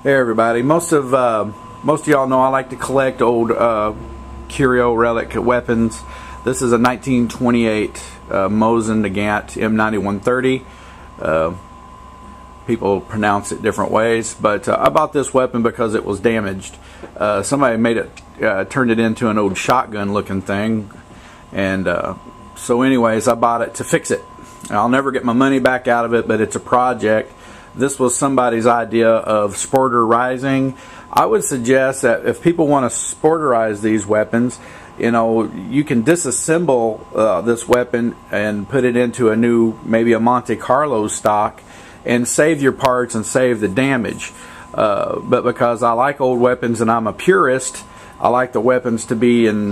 Hey everybody, most of y'all know I like to collect old curio relic weapons. This is a 1928 Mosin Nagant M91 30. People pronounce it different ways, but I bought this weapon because it was damaged. Somebody made it, turned it into an old shotgun looking thing, and so anyways I bought it to fix it. I'll never get my money back out of it, but it's a project. This was somebody's idea of sporterizing. I would suggest that if people want to sporterize these weapons, you know, you can disassemble this weapon and put it into a new, maybe a Monte Carlo stock, and save your parts and save the damage. But because I like old weapons and I'm a purist, I like the weapons to be in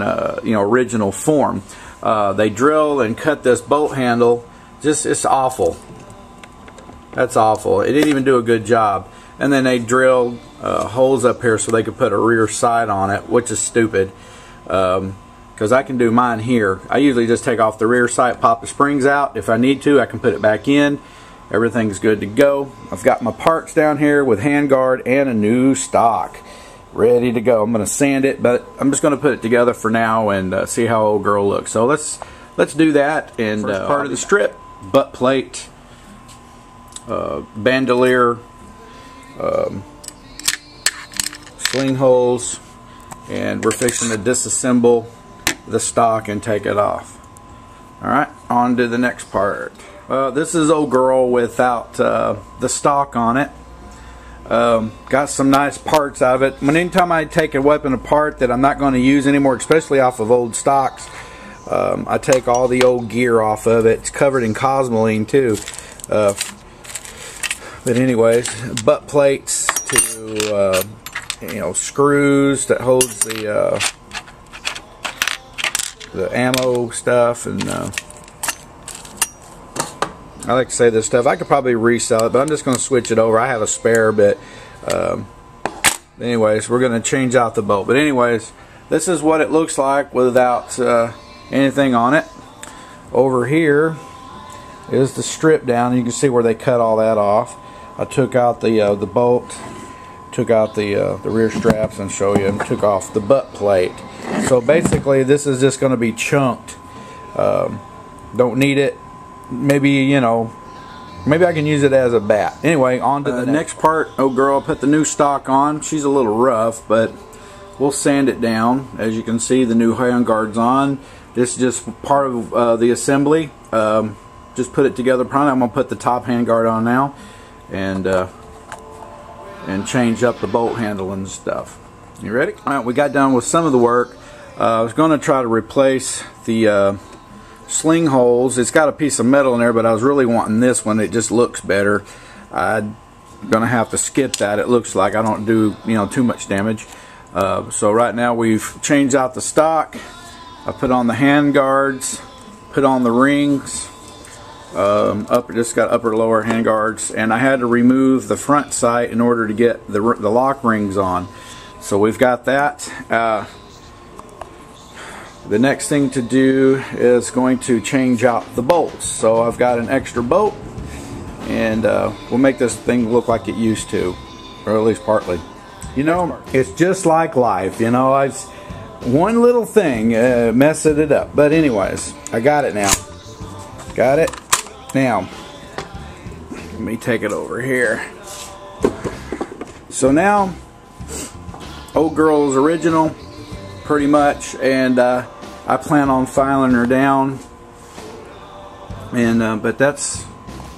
you know, original form. They drill and cut this bolt handle. It's awful. That's awful. It didn't even do a good job. And then they drilled holes up here so they could put a rear sight on it, which is stupid. Because I can do mine here. I usually just take off the rear sight, pop the springs out. If I need to, I can put it back in. Everything's good to go. I've got my parts down here with handguard and a new stock ready to go. I'm going to sand it, but I'm just going to put it together for now and see how old girl looks. So let's do that. And first part of the strip, butt plate, bandolier, sling holes, and we're fixing to disassemble the stock and take it off. Alright, on to the next part. This is old girl without the stock on it. Got some nice parts out of it. Anytime I take a weapon apart that I'm not going to use anymore, especially off of old stocks, I take all the old gear off of it. It's covered in cosmoline too. But anyways, butt plates to you know, screws that holds the ammo stuff, and I like to say this stuff. I could probably resell it, but I'm just going to switch it over. I have a spare, but anyways, we're going to change out the bolt. But anyways, this is what it looks like without anything on it. Over here is the strip down. You can see where they cut all that off. I took out the bolt, took out the rear straps, and show you, and took off the butt plate. So basically this is just going to be chunked. Don't need it. Maybe, you know, maybe I can use it as a bat. Anyway, on to the next part. Oh girl, I put the new stock on. She's a little rough, but we'll sand it down. As you can see, the new handguard's on. This is just part of the assembly. Just put it together. Probably I'm going to put the top handguard on now, and change up the bolt handle and stuff. You ready? Alright, we got done with some of the work. I was going to try to replace the sling holes. It's got a piece of metal in there, but I was really wanting this one. It just looks better. I'm going to have to skip that. It looks like I don't do, you know, too much damage. So right now we've changed out the stock. I put on the hand guards, put on the rings. Just got upper lower hand guards, and I had to remove the front sight in order to get the lock rings on. So we've got that. The next thing to do is going to change out the bolts. So I've got an extra bolt, and we'll make this thing look like it used to, or at least partly. You know, it's just like life. You know, one little thing messing it up. But anyways, I got it now. Got it. Now, let me take it over here. So now, old girl's original, pretty much, and I plan on filing her down. And but that's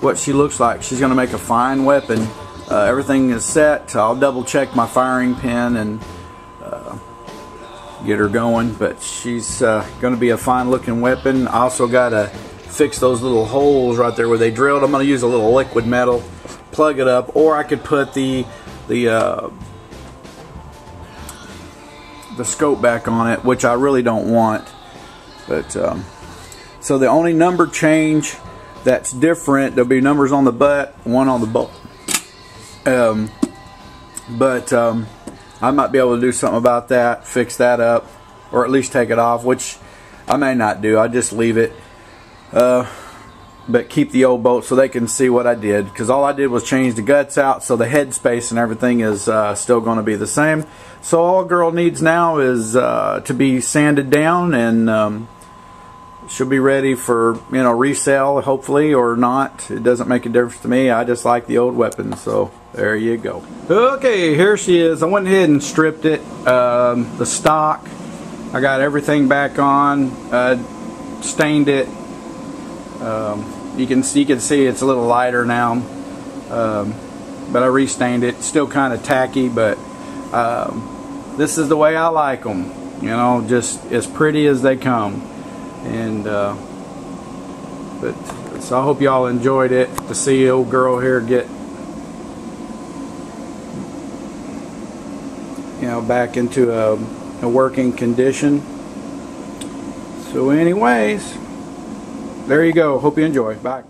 what she looks like. She's going to make a fine weapon. Everything is set. I'll double check my firing pin and get her going. But she's going to be a fine looking weapon. I also got to fix those little holes right there where they drilled. I'm going to use a little liquid metal, plug it up, or I could put the scope back on it, which I really don't want. But so the only number change that's different, there'll be numbers on the butt, one on the bolt. But I might be able to do something about that, fix that up, or at least take it off, which I may not do. I just leave it. but keep the old bolt so they can see what I did, because all I did was change the guts out, so the head space and everything is still going to be the same. So all girl needs now is to be sanded down, and she'll be ready for, you know, resale, hopefully, or not. It doesn't make a difference to me. I just like the old weapon. So there you go. Okay, here she is. I went ahead and stripped it, the stock. I got everything back on, stained it. You can see it's a little lighter now, but I restained it. Still kind of tacky, but this is the way I like them. You know, just as pretty as they come. And so I hope y'all enjoyed it, to see the old girl here get, you know, back into a working condition. So anyways, there you go. Hope you enjoy. Bye.